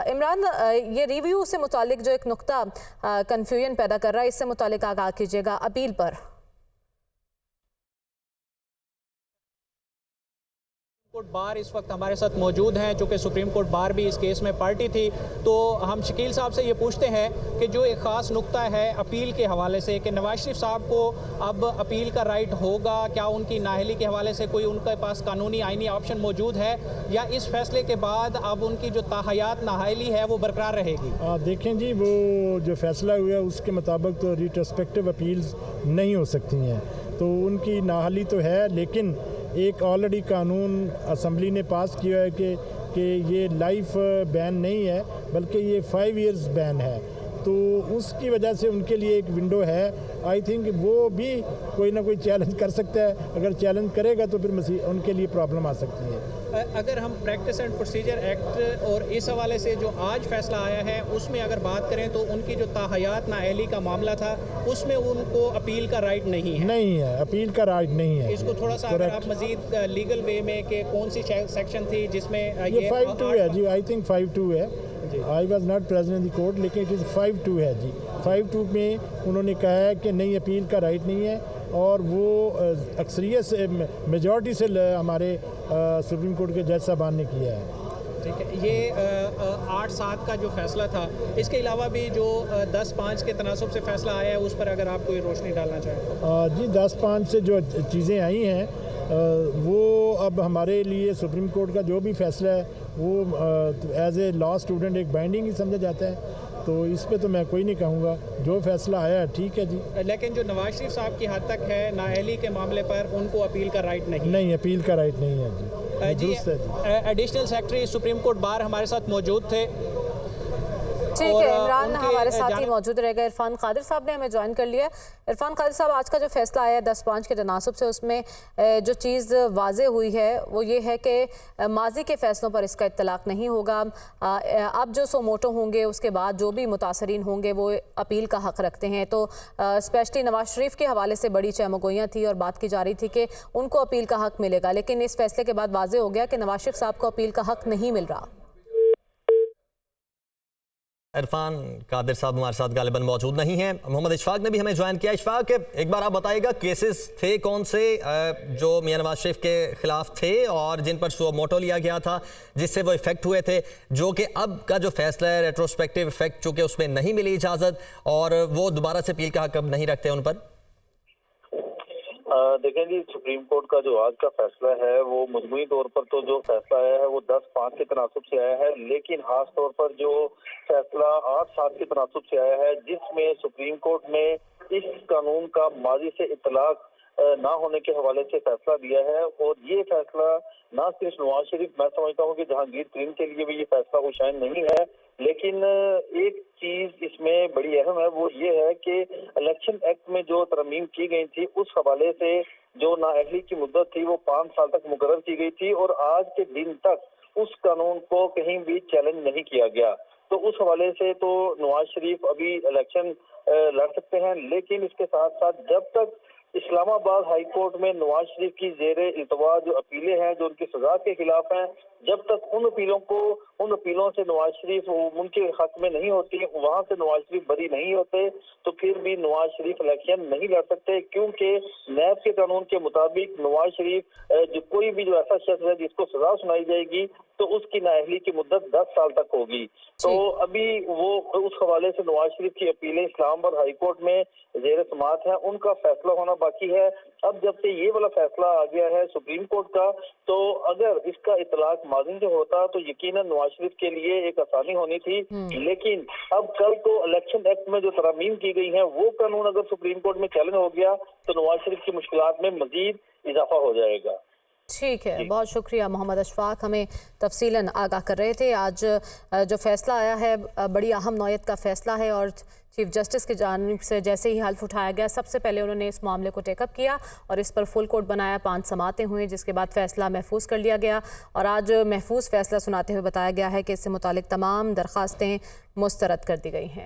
इमरान, ये रिव्यू से मुतालिक जो एक नुक्ता कन्फ्यूजन पैदा कर रहा है, इससे मुतालिक आगाह कीजिएगा अपील पर। कोर्ट बार इस वक्त हमारे साथ मौजूद हैं, चूँकि सुप्रीम कोर्ट बार भी इस केस में पार्टी थी, तो हम शकील साहब से ये पूछते हैं कि जो एक ख़ास नुक्ता है अपील के हवाले से कि नवाज शरीफ साहब को अब अपील का राइट होगा, क्या उनकी नाअहली के हवाले से कोई उनके पास कानूनी आइनी ऑप्शन मौजूद है, या इस फैसले के बाद अब उनकी जो ताहयात नाअहली है वो बरकरार रहेगी? देखें जी, वो जो फैसला हुआ उसके मुताबिक तो रिट्रोस्पेक्टिव अपील्स नहीं हो सकती हैं, तो उनकी नाअहली तो है, लेकिन एक ऑलरेडी कानून असम्बली ने पास किया है कि ये लाइफ बैन नहीं है बल्कि ये 5 इयर्स बैन है, तो उसकी वजह से उनके लिए एक विंडो है। आई थिंक वो भी कोई ना कोई चैलेंज कर सकता है, अगर चैलेंज करेगा तो फिर उनके लिए प्रॉब्लम आ सकती है। अगर हम प्रैक्टिस एंड प्रोसीजर एक्ट और इस हवाले से जो आज फैसला आया है उसमें अगर बात करें तो उनकी जो ताहयात नाअहली का मामला था उसमें उनको अपील का राइट नहीं है, अपील का राइट नहीं है। इसको थोड़ा सा अगर आप मजीद लीगल वे में कि कौन सी सेक्शन थी जिसमें ये 5(2) है जी, आई थिंक 5(2) है। I was not present in the court, लेकिन इट इज़ 5(2) है जी। 5(2) में उन्होंने कहा है कि नहीं, अपील का राइट नहीं है, और वो अक्सरियत से मेजॉरिटी से हमारे सुप्रीम कोर्ट के जज साहबान ने किया है। ठीक है, ये 8-7 का जो फैसला था, इसके अलावा भी जो 10-5 के तनासुब से फैसला आया है उस पर अगर आप कोई रोशनी डालना चाहें। जी, 10-5 से जो चीज़ें आई हैं वो अब हमारे लिए सुप्रीम कोर्ट का जो भी फैसला है वो एज ए लॉ स्टूडेंट एक बाइंडिंग ही समझा जाता है, तो इस पे तो मैं कोई नहीं कहूँगा, जो फैसला आया है ठीक है जी। लेकिन जो नवाज शरीफ साहब की हद तक है नाअहली के मामले पर उनको अपील का राइट नहीं, अपील का राइट नहीं है जी। Additional secretary supreme court bar हमारे साथ मौजूद थे। ठीक है, इमरान हमारे साथ ही मौजूद रहेगा। इरफान कादिर साहब ने हमें ज्वाइन कर लिया। इरफान कादिर साहब, आज का जो फैसला आया 10-5 के तनासुब से, उसमें जो चीज़ वाज़े हुई है वो ये है कि माजी के फ़ैसलों पर इसका इत्तलाक नहीं होगा। अब जो सोमोटो होंगे उसके बाद जो भी मुतासरीन होंगे वो अपील का हक़ रखते हैं, तो स्पेशली नवाज शरीफ के हवाले से बड़ी चमगोइयाँ थी और बात की जा रही थी कि उनको अपील का हक़ मिलेगा, लेकिन इस फैसले के बाद वाज़े हो गया कि नवाज शरीफ साहब को अपील का हक़ नहीं मिल रहा। इरफान कादिर साहब हमारे साथ गालिबन मौजूद नहीं हैं। मोहम्मद इशफाक ने भी हमें ज्वाइन किया। इशफाक, एक बार आप बताइएगा केसेस थे कौन से जो मियां नवाज शरीफ के खिलाफ थे और जिन पर सो मोटो लिया गया था जिससे वो इफेक्ट हुए थे, जो कि अब का जो फैसला है रेट्रोस्पेक्टिव इफेक्ट चूँकि उसमें नहीं मिली इजाज़त और वो दोबारा से अपील का हक अब नहीं रखते उन पर? देखें जी, सुप्रीम कोर्ट का जो आज का फैसला है वो मजमूई तौर पर तो जो फैसला आया है वो 10-5 के तनासुब से आया है, लेकिन खास तौर पर जो फैसला 8-7 के तनासुब से आया है जिसमें सुप्रीम कोर्ट ने इस कानून का माजी से इतलाक ना होने के हवाले से फैसला दिया है, और ये फैसला ना सिर्फ नवाज शरीफ, मैं समझता हूँ कि जहांगीर तरीन के लिए भी ये फैसला खुशाइन नहीं है, लेकिन एक चीज इसमें बड़ी अहम है, वो ये है कि इलेक्शन एक्ट में जो तरमीम की गई थी उस हवाले से जो नाअहली की मुद्दत थी वो 5 साल तक मुकर्रर की गई थी, और आज के दिन तक उस कानून को कहीं भी चैलेंज नहीं किया गया। तो उस हवाले से तो नवाज शरीफ अभी इलेक्शन लड़ सकते हैं, लेकिन इसके साथ साथ जब तक इस्लामाबाद हाई कोर्ट में नवाज शरीफ की जेरे इल्तवा जो अपीलें हैं जो उनकी सजा के खिलाफ हैं, जब तक उन अपीलों से नवाज शरीफ उनके हक में नहीं होती, वहां से नवाज शरीफ बरी नहीं होते, तो फिर भी नवाज शरीफ इलेक्शन नहीं लड़ सकते, क्योंकि नैब के कानून के मुताबिक नवाज शरीफ जो कोई भी जो ऐसा शख्स है जिसको सजा सुनाई जाएगी तो उसकी नाअहली की मुद्दत 10 साल तक होगी। तो अभी वो उस हवाले से नवाज शरीफ की अपीलें इस्लामाबाद हाई कोर्ट में जेर समाअत है, उनका फैसला होना बाकी है। अब जब से ये वाला फैसला आ गया है सुप्रीम कोर्ट का, तो अगर इसका इतलाक माज़ी से होता तो यकीनन नवाज शरीफ के लिए एक आसानी होनी थी, लेकिन अब कल को इलेक्शन एक्ट में जो तरमीम की गई है वो कानून अगर सुप्रीम कोर्ट में चैलेंज हो गया तो नवाज शरीफ की मुश्किलात में मजीद इजाफा हो जाएगा। ठीक है, बहुत शुक्रिया मोहम्मद अशफाक, हमें तफसीलन आगाह कर रहे थे। आज जो फैसला आया है बड़ी अहम नौयत का फैसला है, और चीफ जस्टिस की जानिब से जैसे ही हल्फ उठाया गया सबसे पहले उन्होंने इस मामले को टेकअप किया और इस पर फुल कोर्ट बनाया, 5 समातें हुई, जिसके बाद फैसला महफूज कर लिया गया, और आज महफूज फैसला सुनाते हुए बताया गया है कि इससे मुतालिक तमाम दरख्वास्तें मुस्तरद कर दी गई हैं।